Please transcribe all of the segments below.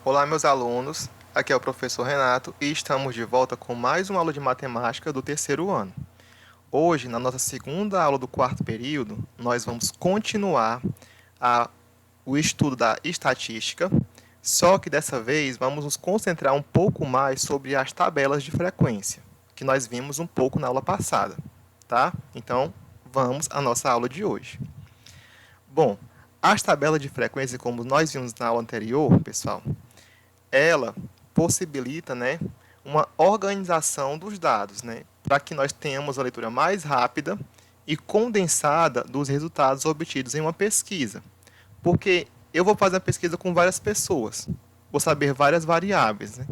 Olá, meus alunos. Aqui é o professor Renato e estamos de volta com mais uma aula de matemática do terceiro ano. Hoje, na nossa segunda aula do quarto período, nós vamos continuar o estudo da estatística, só que dessa vez vamos nos concentrar um pouco mais sobre as tabelas de frequência, que nós vimos um pouco na aula passada, tá? Então, vamos à nossa aula de hoje. Bom, as tabelas de frequência, como nós vimos na aula anterior, pessoal, ela possibilita, né, uma organização dos dados, né, para que nós tenhamos a leitura mais rápida e condensada dos resultados obtidos em uma pesquisa. Porque eu vou fazer a pesquisa com várias pessoas, vou saber várias variáveis, né?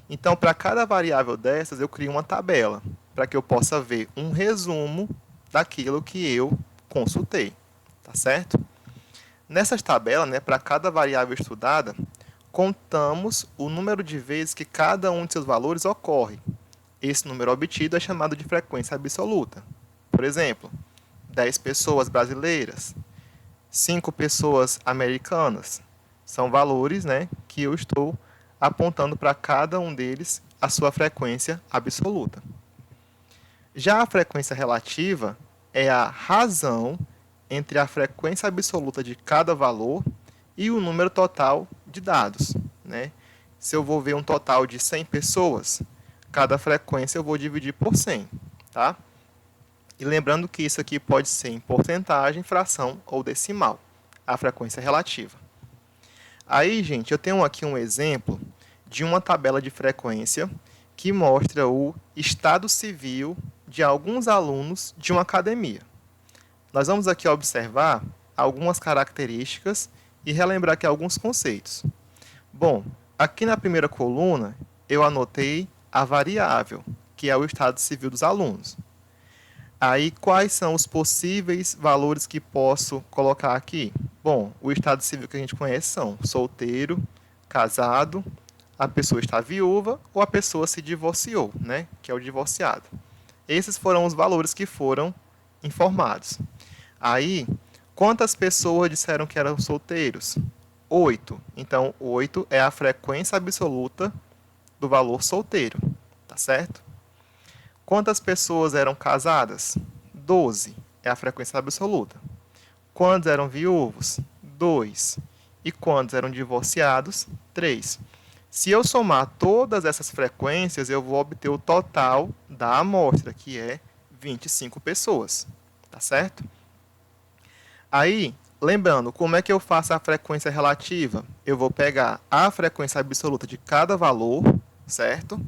Então, para cada variável dessas, eu crio uma tabela, para que eu possa ver um resumo daquilo que eu consultei, tá certo? Nessas tabelas, né, para cada variável estudada, contamos o número de vezes que cada um de seus valores ocorre. Esse número obtido é chamado de frequência absoluta. Por exemplo, 10 pessoas brasileiras, 5 pessoas americanas. São valores, né, que eu estou apontando para cada um deles a sua frequência absoluta. Já a frequência relativa é a razão entre a frequência absoluta de cada valor e o número total de dados, né? Se eu vou ver um total de 100 pessoas, cada frequência eu vou dividir por 100, tá? E lembrando que isso aqui pode ser em porcentagem, fração ou decimal, a frequência relativa. Aí, gente, eu tenho aqui um exemplo de uma tabela de frequência que mostra o estado civil de alguns alunos de uma academia. Nós vamos aqui observar algumas características e relembrar aqui alguns conceitos. Bom, aqui na primeira coluna eu anotei a variável, que é o estado civil dos alunos. Aí, quais são os possíveis valores que posso colocar aqui? Bom, o estado civil que a gente conhece são solteiro, casado, a pessoa está viúva ou a pessoa se divorciou, né? Que é o divorciado. Esses foram os valores que foram informados. Aí, quantas pessoas disseram que eram solteiros? 8. Então, 8 é a frequência absoluta do valor solteiro, tá certo? Quantas pessoas eram casadas? 12 é a frequência absoluta. Quantos eram viúvos? 2. E quantos eram divorciados? 3. Se eu somar todas essas frequências, eu vou obter o total da amostra, que é 25 pessoas, tá certo? Aí, lembrando, como é que eu faço a frequência relativa? Eu vou pegar a frequência absoluta de cada valor, certo?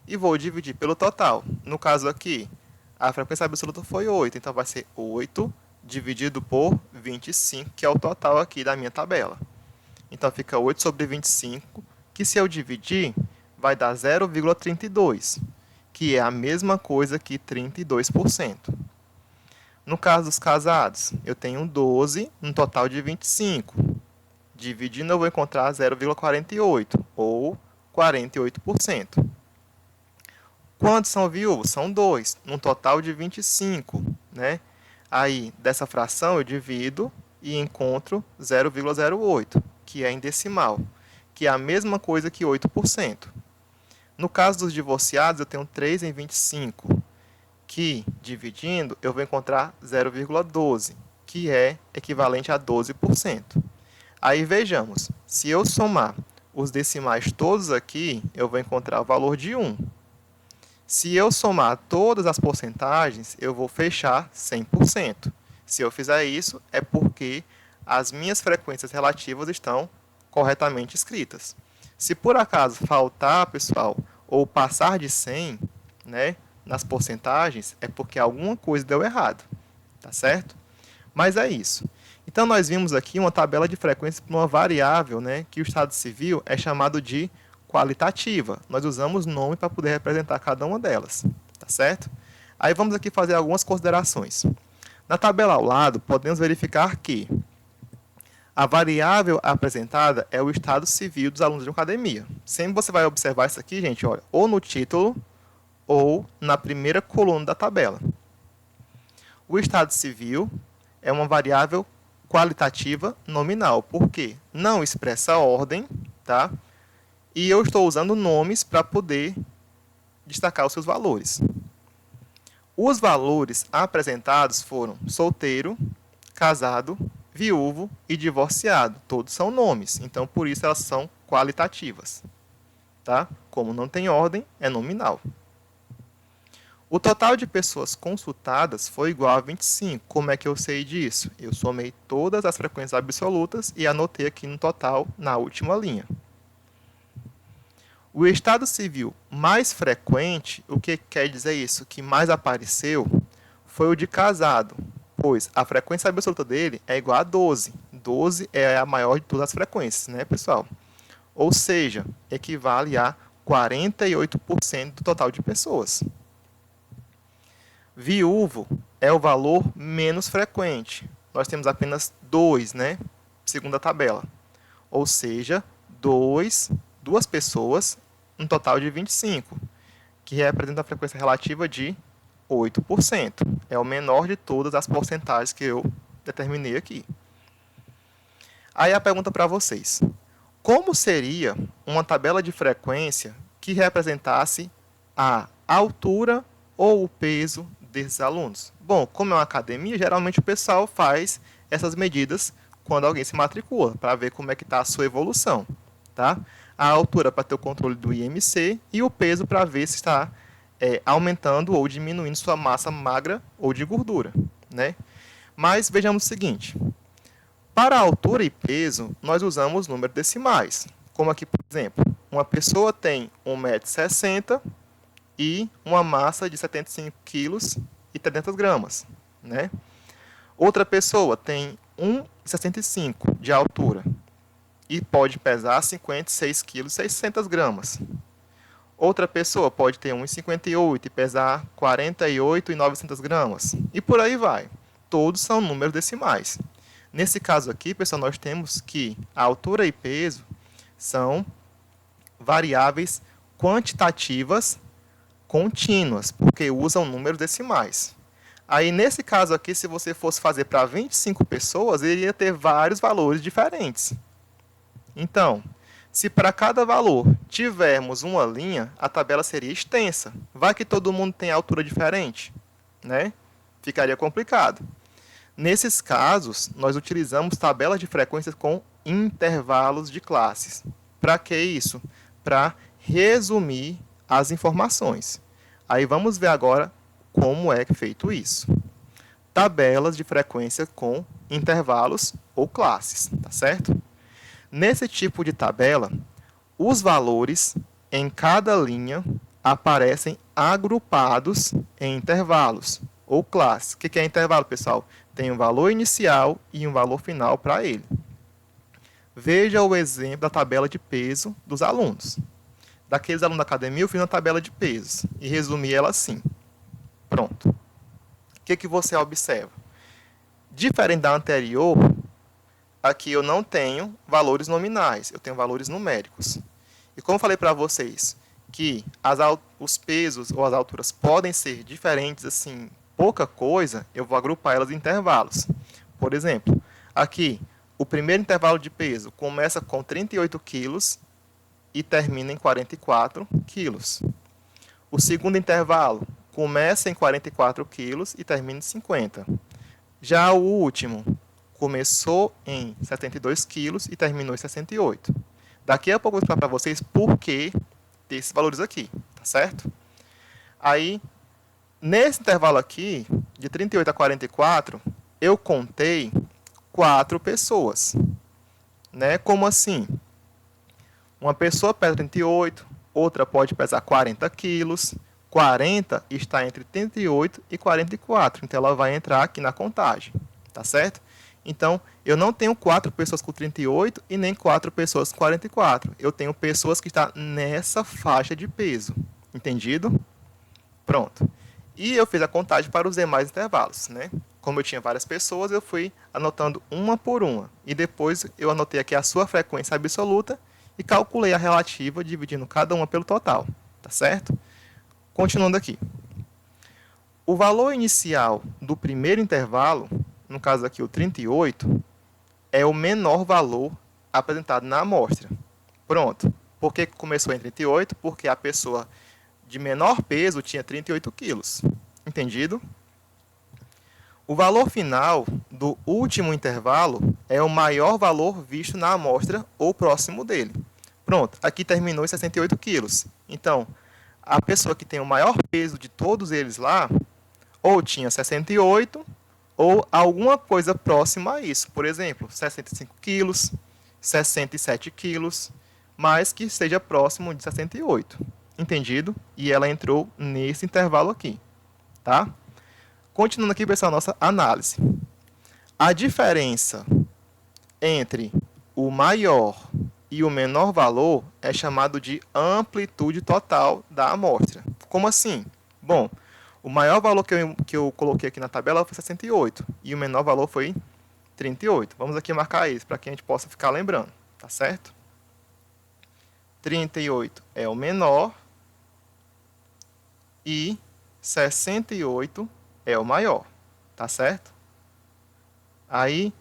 E vou dividir pelo total. No caso aqui, a frequência absoluta foi 8, então vai ser 8 dividido por 25, que é o total aqui da minha tabela. Então fica 8 sobre 25, que se eu dividir, vai dar 0,32, que é a mesma coisa que 32%. No caso dos casados, eu tenho 12 no total de 25. Dividindo, eu vou encontrar 0,48, ou 48%. Quantos são viúvos? São 2, num total de 25, né? Aí, dessa fração, eu divido e encontro 0,08, que é em decimal, que é a mesma coisa que 8%. No caso dos divorciados, eu tenho 3 em 25, que, dividindo, eu vou encontrar 0,12, que é equivalente a 12%. Aí, vejamos, se eu somar os decimais todos aqui, eu vou encontrar o valor de 1. Se eu somar todas as porcentagens, eu vou fechar 100%. Se eu fizer isso, é porque as minhas frequências relativas estão corretamente escritas. Se por acaso faltar, pessoal, ou passar de 100, né, nas porcentagens, é porque alguma coisa deu errado, tá certo? Mas é isso. Então, nós vimos aqui uma tabela de frequência para uma variável, né, que o estado civil é chamado de qualitativa. Nós usamos nome para poder representar cada uma delas, tá certo? Aí vamos aqui fazer algumas considerações. Na tabela ao lado, podemos verificar que a variável apresentada é o estado civil dos alunos de uma academia. Sempre você vai observar isso aqui, gente, olha, ou no título ou na primeira coluna da tabela. O estado civil é uma variável qualitativa nominal, porque não expressa ordem, tá? e eu estou usando nomes para poder destacar os seus valores. Os valores apresentados foram solteiro, casado, viúvo e divorciado. Todos são nomes, então por isso elas são qualitativas. Tá? Como não tem ordem, é nominal. O total de pessoas consultadas foi igual a 25. Como é que eu sei disso? Eu somei todas as frequências absolutas e anotei aqui no total na última linha. O estado civil mais frequente, o que quer dizer isso? Que mais apareceu foi o de casado, pois a frequência absoluta dele é igual a 12. 12 é a maior de todas as frequências, né, pessoal? Ou seja, equivale a 48% do total de pessoas. Viúvo é o valor menos frequente. Nós temos apenas 2, né? Segundo a tabela. Ou seja, duas pessoas, um total de 25, que representa a frequência relativa de 8%. É o menor de todas as porcentagens que eu determinei aqui. Aí a pergunta para vocês. Como seria uma tabela de frequência que representasse a altura ou o peso desses alunos? Bom, como é uma academia, geralmente o pessoal faz essas medidas quando alguém se matricula, para ver como é que está a sua evolução. Tá? A altura para ter o controle do IMC e o peso para ver se está aumentando ou diminuindo sua massa magra ou de gordura. Né? Mas vejamos o seguinte. Para a altura e peso, nós usamos números decimais. Como aqui, por exemplo, uma pessoa tem 1,60 m e uma massa de 75 kg e 300 gramas. Né? Outra pessoa tem 1,65 m de altura e pode pesar 56 kg e 600 gramas. Outra pessoa pode ter 1,58 m e pesar 48,900 gramas. E por aí vai. Todos são números decimais. Nesse caso aqui, pessoal, nós temos que a altura e peso são variáveis quantitativas contínuas, porque usam números decimais. Aí, nesse caso aqui, se você fosse fazer para 25 pessoas, ele ia ter vários valores diferentes. Então, se para cada valor tivermos uma linha, a tabela seria extensa. Vai que todo mundo tem altura diferente, né? Ficaria complicado. Nesses casos, nós utilizamos tabelas de frequências com intervalos de classes. Para que isso? Para resumir as informações. Aí vamos ver agora como é feito isso. Tabelas de frequência com intervalos ou classes, tá certo? Nesse tipo de tabela, os valores em cada linha aparecem agrupados em intervalos ou classes. O que é intervalo, pessoal? Tem um valor inicial e um valor final para ele. Veja o exemplo da tabela de peso dos alunos. Daqueles alunos da academia, eu fiz uma tabela de pesos e resumi ela assim. Pronto. O que você observa? Diferente da anterior, aqui eu não tenho valores nominais, eu tenho valores numéricos. E como eu falei para vocês que os pesos ou as alturas podem ser diferentes, assim, pouca coisa, eu vou agrupar elas em intervalos. Por exemplo, aqui, o primeiro intervalo de peso começa com 38 quilos e termina em 44 quilos. O segundo intervalo começa em 44 quilos e termina em 50. Já o último começou em 72 quilos e terminou em 68. Daqui a pouco eu vou explicar para vocês por que desses valores aqui, tá certo? Aí, nesse intervalo aqui, de 38 a 44, eu contei 4 pessoas. Né? Como assim? Uma pessoa pesa 38, outra pode pesar 40 quilos, 40 está entre 38 e 44, então ela vai entrar aqui na contagem, tá certo? Então, eu não tenho 4 pessoas com 38 e nem 4 pessoas com 44. Eu tenho pessoas que estão nessa faixa de peso. Entendido? Pronto. E eu fiz a contagem para os demais intervalos, né? Como eu tinha várias pessoas, eu fui anotando uma por uma. E depois eu anotei aqui a sua frequência absoluta e calculei a relativa, dividindo cada uma pelo total. Tá certo? Continuando aqui. O valor inicial do primeiro intervalo, no caso aqui o 38, é o menor valor apresentado na amostra. Pronto. Por que começou em 38? Porque a pessoa de menor peso tinha 38 quilos. Entendido? O valor final do último intervalo é o maior valor visto na amostra ou próximo dele. Pronto, aqui terminou em 68 quilos. Então, a pessoa que tem o maior peso de todos eles lá, ou tinha 68, ou alguma coisa próxima a isso. Por exemplo, 65 quilos, 67 quilos, mas que seja próximo de 68. Entendido? E ela entrou nesse intervalo aqui. Tá? Continuando aqui, pessoal, a nossa análise. A diferença entre o maior e o menor valor é chamado de amplitude total da amostra. Como assim? Bom, o maior valor que eu coloquei aqui na tabela foi 68 e o menor valor foi 38. Vamos aqui marcar isso para que a gente possa ficar lembrando, tá certo? 38 é o menor e 68 é o maior, tá certo? Aí,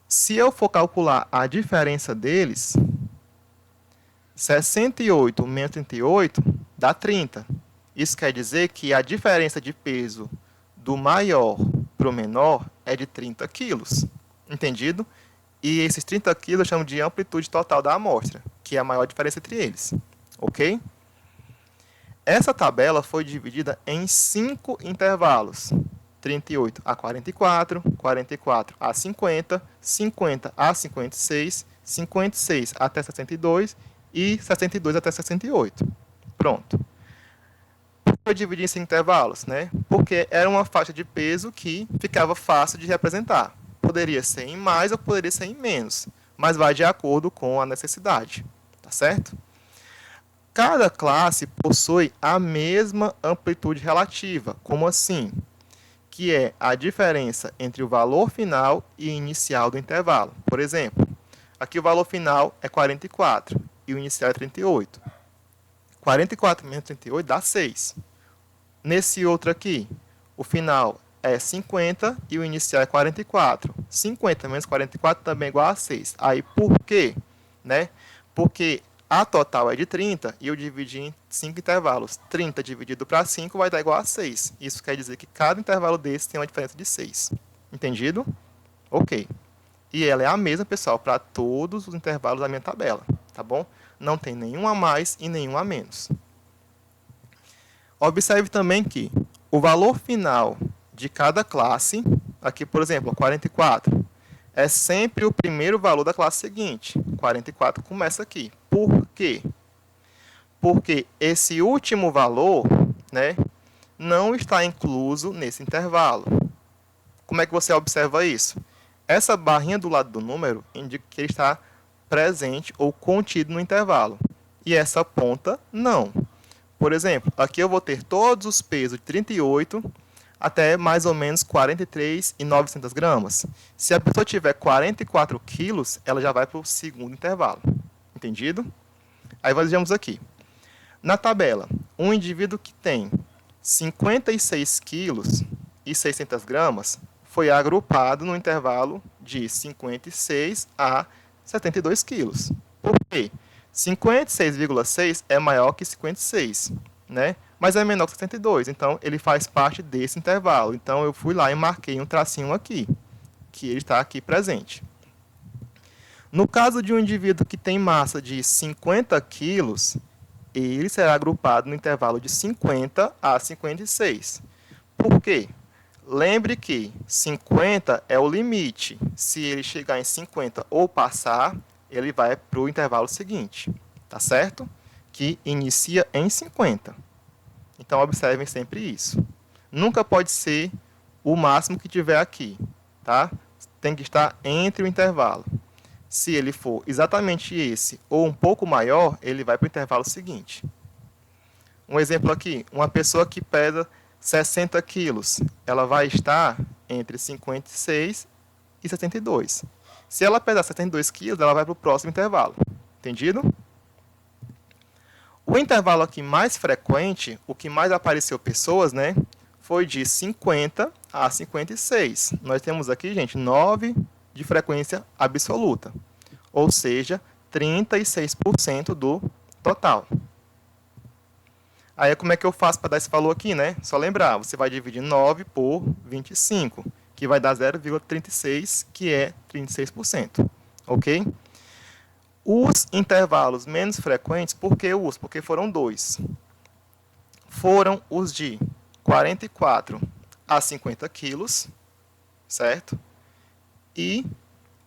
se eu for calcular a diferença deles, 68 menos 38 dá 30. Isso quer dizer que a diferença de peso do maior para o menor é de 30 quilos. Entendido? E esses 30 quilos eu chamo de amplitude total da amostra, que é a maior diferença entre eles. Ok? Essa tabela foi dividida em 5 intervalos. 38 a 44, 44 a 50, 50 a 56, 56 até 62 e 62 até 68. Pronto. Por que eu dividi em 5 intervalos? Né? Porque era uma faixa de peso que ficava fácil de representar. Poderia ser em mais ou poderia ser em menos, mas vai de acordo com a necessidade. Tá certo? Cada classe possui a mesma amplitude relativa. Como assim? Que é a diferença entre o valor final e inicial do intervalo. Por exemplo, aqui o valor final é 44 e o inicial é 38. 44 menos 38 dá 6. Nesse outro aqui, o final é 50 e o inicial é 44. 50 menos 44 também é igual a 6. Aí por quê? Né? Porque a total é de 30 e eu dividi em 5 intervalos. 30 dividido para 5 vai dar igual a 6. Isso quer dizer que cada intervalo desse tem uma diferença de 6. Entendido? Ok. E ela é a mesma, pessoal, para todos os intervalos da minha tabela. Tá bom? Não tem nenhum a mais e nenhum a menos. Observe também que o valor final de cada classe, aqui por exemplo, 44, é sempre o primeiro valor da classe seguinte. 44 começa aqui. Por quê? Porque esse último valor, né, não está incluso nesse intervalo. Como é que você observa isso? Essa barrinha do lado do número indica que ele está presente ou contido no intervalo. E essa ponta, não. Por exemplo, aqui eu vou ter todos os pesos de 38 até mais ou menos 43,900 gramas. Se a pessoa tiver 44 quilos, ela já vai para o segundo intervalo. Entendido? Aí vejamos aqui. Na tabela, um indivíduo que tem 56 quilos e 600 gramas foi agrupado no intervalo de 56 a 72 quilos. Por quê? 56,6 é maior que 56, né? Mas é menor que 72, então ele faz parte desse intervalo. Então eu fui lá e marquei um tracinho aqui, que ele está aqui presente. No caso de um indivíduo que tem massa de 50 quilos, ele será agrupado no intervalo de 50 a 56. Por quê? Lembre que 50 é o limite. Se ele chegar em 50 ou passar, ele vai para o intervalo seguinte, tá certo? Que inicia em 50. Então, observem sempre isso. Nunca pode ser o máximo que tiver aqui, tá? Tem que estar entre o intervalo. Se ele for exatamente esse ou um pouco maior, ele vai para o intervalo seguinte. Um exemplo aqui, uma pessoa que pesa 60 quilos, ela vai estar entre 56 e 72. Se ela pesar 72 quilos, ela vai para o próximo intervalo. Entendido? O intervalo aqui mais frequente, o que mais apareceu pessoas, né, foi de 50 a 56. Nós temos aqui, gente, 9 de frequência absoluta. Ou seja, 36% do total. Aí, como é que eu faço para dar esse valor aqui, né? Só lembrar, você vai dividir 9 por 25, que vai dar 0,36, que é 36%. Ok? Os intervalos menos frequentes, por que os? Porque foram 2. Foram os de 44 a 50 quilos, certo? E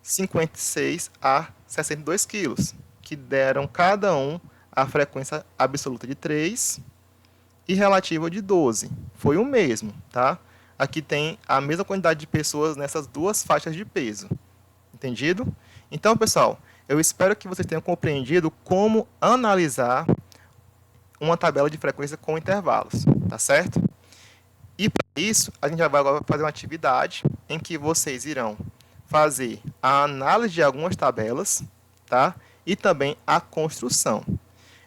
56 a 62 quilos, que deram cada um a frequência absoluta de 3 e relativa de 12. Foi o mesmo, tá? Aqui tem a mesma quantidade de pessoas nessas duas faixas de peso. Entendido? Então, pessoal, eu espero que vocês tenham compreendido como analisar uma tabela de frequência com intervalos, tá certo? E para isso, a gente vai agora fazer uma atividade em que vocês irão fazer a análise de algumas tabelas, tá? E também a construção.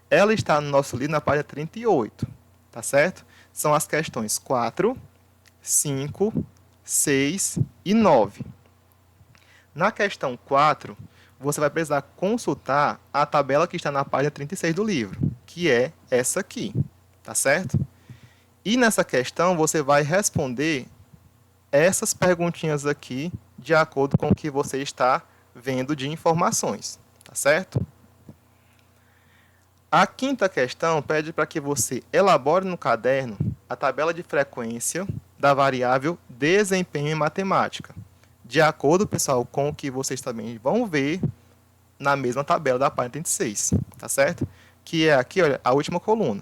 Ela está no nosso livro na página 38, tá certo? São as questões 4, 5, 6 e 9. Na questão 4, você vai precisar consultar a tabela que está na página 36 do livro, que é essa aqui, tá certo? E nessa questão você vai responder essas perguntinhas aqui de acordo com o que você está vendo de informações, tá certo? A quinta questão pede para que você elabore no caderno a tabela de frequência da variável desempenho em matemática, de acordo, pessoal, com o que vocês também vão ver na mesma tabela da página 36, tá certo? Que é aqui, olha, a última coluna.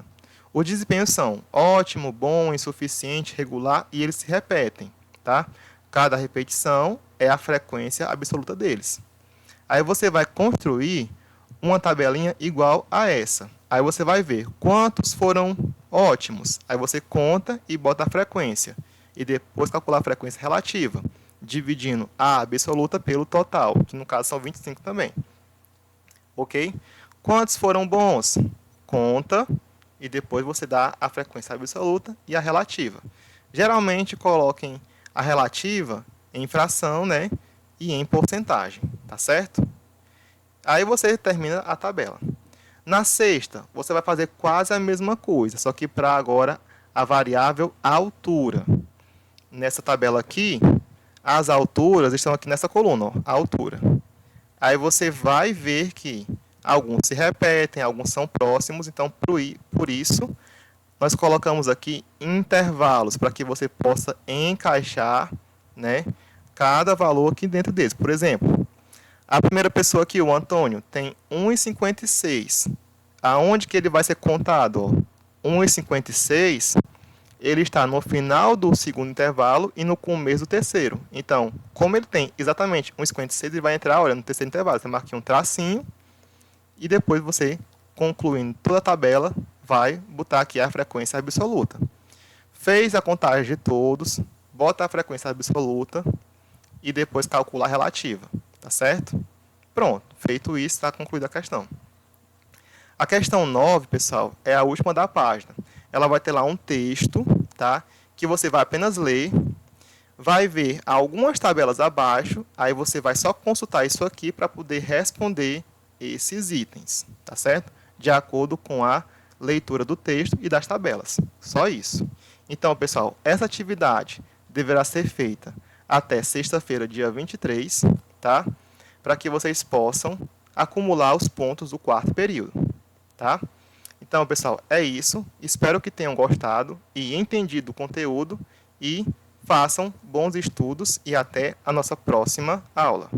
Os desempenhos são ótimo, bom, insuficiente, regular e eles se repetem, tá? Cada repetição é a frequência absoluta deles. Aí você vai construir uma tabelinha igual a essa. Aí você vai ver quantos foram ótimos. Aí você conta e bota a frequência. E depois calcular a frequência relativa, dividindo a absoluta pelo total, que no caso são 25 também. Ok? Quantos foram bons? Conta e depois você dá a frequência absoluta e a relativa. Geralmente coloquem a relativa em fração, né? E em porcentagem, tá certo? Aí você termina a tabela. Na sexta, você vai fazer quase a mesma coisa, só que para agora a variável altura. Nessa tabela aqui, as alturas estão aqui nessa coluna, ó, a altura. Aí você vai ver que alguns se repetem, alguns são próximos, então por isso nós colocamos aqui intervalos para que você possa encaixar, né, cada valor aqui dentro deles. Por exemplo, a primeira pessoa aqui, o Antônio, tem 1,56. Aonde que ele vai ser contado? 1,56, ele está no final do segundo intervalo e no começo do terceiro. Então, como ele tem exatamente 1,56, ele vai entrar, olha, no terceiro intervalo. Você marca aqui um tracinho e depois você, concluindo toda a tabela, vai botar aqui a frequência absoluta. Fez a contagem de todos, bota a frequência absoluta e depois calcula a relativa. Tá certo? Pronto. Feito isso, está concluída a questão. A questão 9, pessoal, é a última da página. Ela vai ter lá um texto, tá? Que você vai apenas ler, vai ver algumas tabelas abaixo, aí você vai só consultar isso aqui para poder responder esses itens, tá certo? De acordo com a leitura do texto e das tabelas. Só isso. Então, pessoal, essa atividade deverá ser feita até sexta-feira, dia 23, tá? Para que vocês possam acumular os pontos do quarto período, tá? Então, pessoal, é isso. Espero que tenham gostado e entendido o conteúdo e façam bons estudos e até a nossa próxima aula.